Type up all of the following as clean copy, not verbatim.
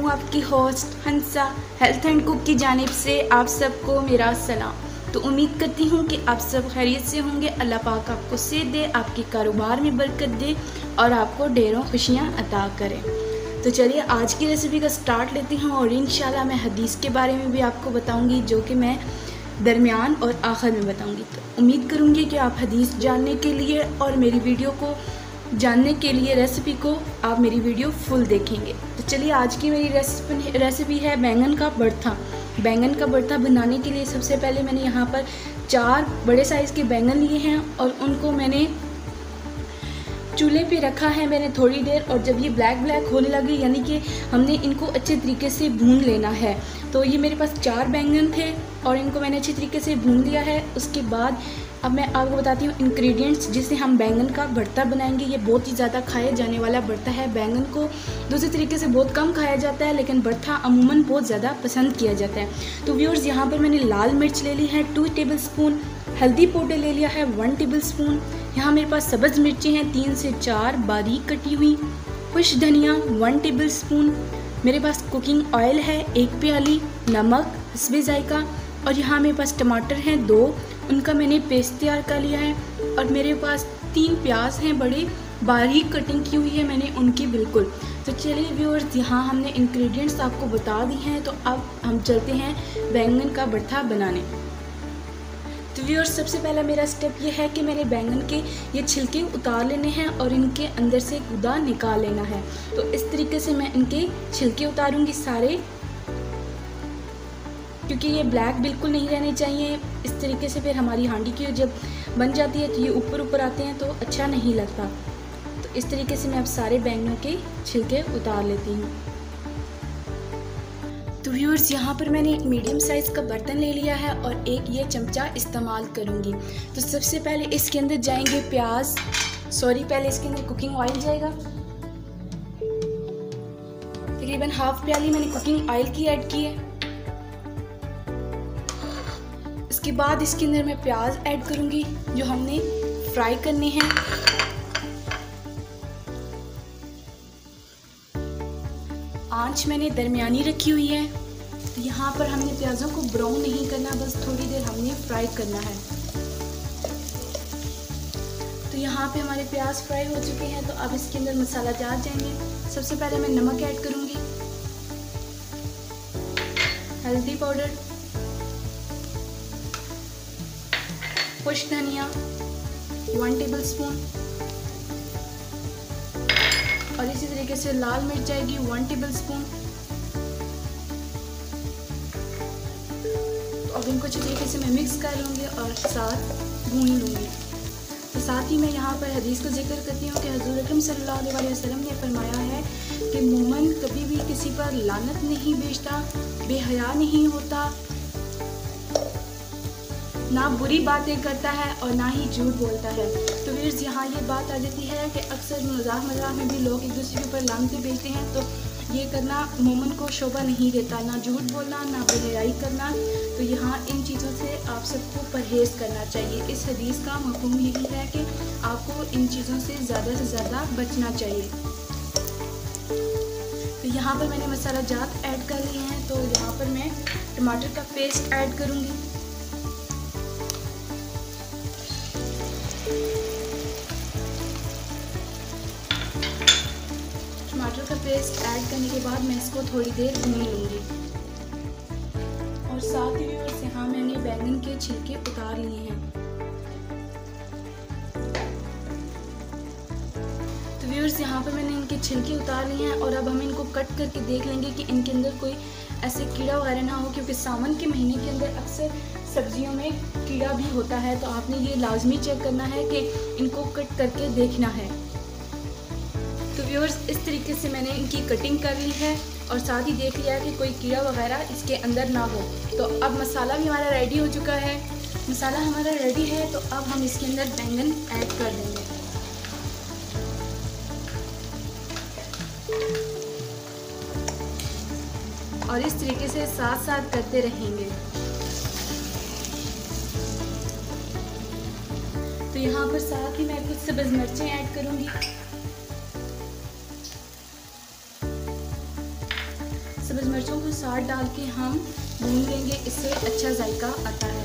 हूँ आपकी host Hansa health and cook की जानिब से आप सबको मेरा सलाम। तो उम्मीद करती हूँ कि आप सब खैरियत से होंगे। अल्लाह पाक आपको सेहत दे, आपके कारोबार में बरकत दे और आपको ढेरों खुशियाँ अता करें। तो चलिए आज की रेसिपी का स्टार्ट लेती हूँ और इंशाल्लाह मैं हदीस के बारे में भी आपको बताऊँगी, जो कि मैं दरमियान और आखिर में बताऊँगी। तो उम्मीद करूँगी कि आप हदीस जानने के लिए और मेरी वीडियो को जानने के लिए रेसिपी को आप मेरी वीडियो फुल देखेंगे। तो चलिए आज की मेरी रेसिपी है बैंगन का भरता। बैंगन का भरता बनाने के लिए सबसे पहले मैंने यहाँ पर 4 बड़े साइज़ के बैंगन लिए हैं और उनको मैंने चूल्हे पे रखा है मैंने थोड़ी देर। और जब ये ब्लैक होने लगे यानी कि हमने इनको अच्छे तरीके से भून लेना है। तो ये मेरे पास 4 बैंगन थे और इनको मैंने अच्छे तरीके से भून लिया है। उसके बाद अब मैं आपको बताती हूँ इंग्रेडिएंट्स जिससे हम बैंगन का भरता बनाएंगे। ये बहुत ही ज़्यादा खाया जाने वाला भरता है। बैंगन को दूसरे तरीके से बहुत कम खाया जाता है, लेकिन भरता अमूमन बहुत ज़्यादा पसंद किया जाता है। तो व्यूअर्स यहाँ पर मैंने लाल मिर्च ले ली है 2 टेबल स्पून, हल्दी पाउडर ले लिया है 1 टेबल स्पून। यहाँ मेरे पास सब्ज़ मिर्चें हैं 3 से 4 बारीक कटी हुई, खुश धनिया 1 टेबल स्पून, मेरे पास कुकिंग ऑयल है 1 प्याली, नमक हस्बे जायका, और यहाँ मेरे पास टमाटर हैं 2, उनका मैंने पेस्ट तैयार कर लिया है। और मेरे पास 3 प्याज हैं बड़े बारीक कटिंग की हुई है मैंने उनकी बिल्कुल। तो चलिए व्यूअर्स यहाँ हमने इंग्रेडिएंट्स आपको बता दी हैं। तो अब हम चलते हैं बैंगन का भरता बनाने। तो व्यूअर्स सबसे पहला मेरा स्टेप ये है कि मैंने बैंगन के ये छिलके उतार लेने हैं और इनके अंदर से गुदा निकाल लेना है। तो इस तरीके से मैं इनके छिलके उतारूंगी सारे, क्योंकि ये ब्लैक बिल्कुल नहीं रहने चाहिए। इस तरीके से फिर हमारी हांडी की जब बन जाती है तो ये ऊपर आते हैं तो अच्छा नहीं लगता। तो इस तरीके से मैं अब सारे बैंगनों के छिलके उतार लेती हूँ। तो व्यूअर्स यहाँ पर मैंने एक मीडियम साइज़ का बर्तन ले लिया है और एक ये चमचा इस्तेमाल करूँगी। तो सबसे पहले इसके अंदर जाएंगे पहले इसके अंदर कुकिंग ऑयल जाएगा। तकरीबन हाफ प्याली मैंने कुकिंग ऑयल की ऐड की है। इसके बाद इसके अंदर मैं प्याज ऐड करूंगी जो हमने फ्राई करने हैं। आंच मैंने दरमियानी रखी हुई है। तो यहाँ पर हमने प्याज़ों को ब्राउन नहीं करना, बस थोड़ी देर हमने फ्राई करना है। तो यहाँ पे हमारे प्याज फ्राई हो चुके हैं। तो अब इसके अंदर मसाला जार जाएंगे। सबसे पहले मैं नमक ऐड करूंगी, हल्दी पाउडर, खुश धनिया 1 टेबल स्पून, और इसी तरीके से लाल मिर्च जाएगी 1 टेबल स्पून। तो अब इनको अच्छे तरीके से मैं मिक्स कर लूँगी और साथ भून लूँगी। तो साथ ही मैं यहाँ पर हदीस को जिक्र करती हूँ कि हज़ूर अकरम सल्लल्लाहु अलैहि वसल्लम ने फरमाया है कि मोमिन कभी भी किसी पर लानत नहीं भेजता, बेहया नहीं होता, ना बुरी बातें करता है और ना ही झूठ बोलता है। तो व्यूअर्स यहाँ ये बात आ जाती है कि अक्सर मजाक में भी लोग एक दूसरे के ऊपर लानतें भेजते हैं। तो ये करना मोमिन को शोभा नहीं देता, ना झूठ बोलना, ना बेहयाई करना। तो यहाँ इन चीज़ों से आप सबको परहेज़ करना चाहिए। इस हदीस का मफ़हूम यही है कि आपको इन चीज़ों से ज़्यादा बचना चाहिए। तो यहाँ पर मैंने मसाला जात ऐड कर लिए हैं। तो यहाँ पर मैं टमाटर का पेस्ट ऐड करूँगी। टमाटर का पेस्ट ऐड करने के बाद मैं इसको थोड़ी देर भून लूँगी। और साथ ही व्यूअर्स यहाँ मैंने बैंगन के छिलके उतार लिए हैं। तो व्यूअर्स यहाँ पर मैंने इनके छिलके उतार लिए हैं और अब हम इनको कट करके देख लेंगे कि इनके अंदर कोई ऐसे कीड़ा वगैरह ना हो, क्योंकि सावन के महीने के अंदर अक्सर सब्जियों में कीड़ा भी होता है। तो आपने ये लाजमी चेक करना है कि इनको कट करके देखना है। तो व्यूअर्स इस तरीके से मैंने इनकी कटिंग कर ली है और साथ ही देख लिया कि कोई कीड़ा वगैरह इसके अंदर ना हो। तो अब मसाला भी हमारा रेडी हो चुका है। मसाला हमारा रेडी है। तो अब हम इसके अंदर बैंगन ऐड कर देंगे। और इस तरीके से साथ साथ करते रहेंगे। तो यहाँ पर साथ ही मैं कुछ सब्ज़ मिर्चें ऐड करूँगी। सब्ज़ मिर्चों को साथ डाल के हम भून लेंगे, इससे अच्छा जायका आता है।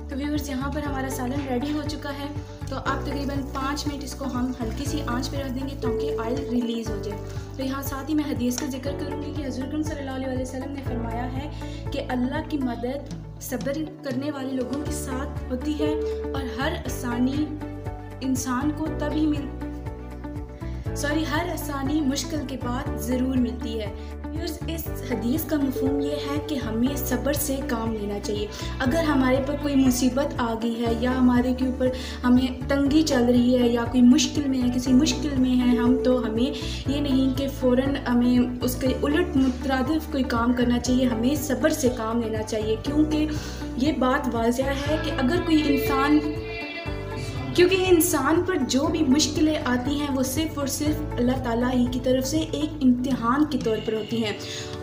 तो व्यूअर्स यहाँ पर हमारा सालन रेडी हो चुका है। तो आप तकरीबन 5 मिनट इसको हम हल्की सी आंच पे रख देंगे ताकि ऑयल रिलीज़ हो जाए। तो यहाँ साथ ही मैं हदीस का जिक्र करूँगी कि हज़रत अकरम सल्लल्लाहु अलैहि वसल्लम ने फरमाया है कि अल्लाह की मदद सब्र करने वाले लोगों के साथ होती है और हर आसानी मुश्किल के बाद ज़रूर मिलती है। इस हदीस का मफ़हूम ये है कि हमें सब्र से काम लेना चाहिए। अगर हमारे पर कोई मुसीबत आ गई है या हमारे के ऊपर हमें तंगी चल रही है या कोई मुश्किल में है, किसी मुश्किल में है हम, तो हमें ये नहीं कि फ़ौरन हमें उसके उलट मुतरादिफ कोई काम करना चाहिए, हमें सब्र से काम लेना चाहिए। क्योंकि ये बात वाज़ह है कि अगर कोई इंसान पर जो भी मुश्किलें आती हैं वो सिर्फ़ और सिर्फ अल्लाह ताला ही की तरफ से एक इम्तिहान के तौर पर होती हैं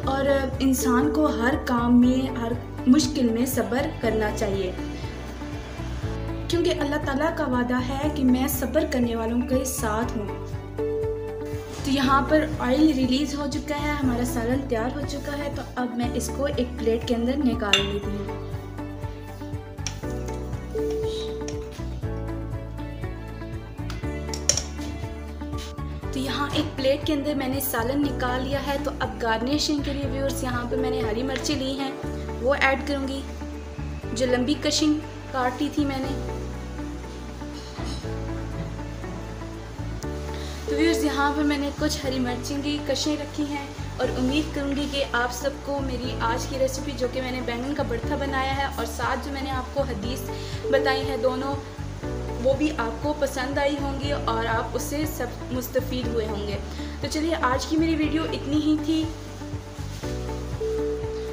और इंसान को हर काम में, हर मुश्किल में सब्र करना चाहिए, क्योंकि अल्लाह ताला का वादा है कि मैं सब्र करने वालों के साथ हूँ। तो यहाँ पर ऑयल रिलीज़ हो चुका है, हमारा सालन तैयार हो चुका है। तो अब मैं इसको एक प्लेट के अंदर निकाल लेती हूँ। तो यहाँ एक प्लेट के अंदर मैंने सालन निकाल लिया है। तो अब गार्निशिंग के लिए व्यूअर्स यहाँ पर मैंने हरी मिर्चें ली हैं, वो ऐड करूँगी, जो लंबी कशिंग काटी थी मैंने। तो व्यूअर्स यहाँ पर मैंने कुछ हरी मिर्चें की कशियाँ रखी हैं और उम्मीद करूँगी कि आप सबको मेरी आज की रेसिपी, जो कि मैंने बैंगन का भरता बनाया है और साथ जो मैंने आपको हदीस बताई है दोनों, वो भी आपको पसंद आई होंगी और आप उससे सब मुस्तफ़ीद हुए होंगे। तो चलिए आज की मेरी वीडियो इतनी ही थी।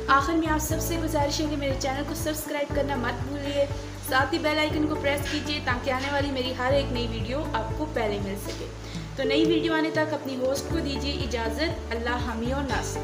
आखिर में आप सबसे गुजारिश है कि मेरे चैनल को सब्सक्राइब करना मत भूलिए, साथ ही बेल आइकन को प्रेस कीजिए ताकि आने वाली मेरी हर एक नई वीडियो आपको पहले मिल सके। तो नई वीडियो आने तक अपनी होस्ट को दीजिए इजाज़त। अल्लाह हामी और नासिर।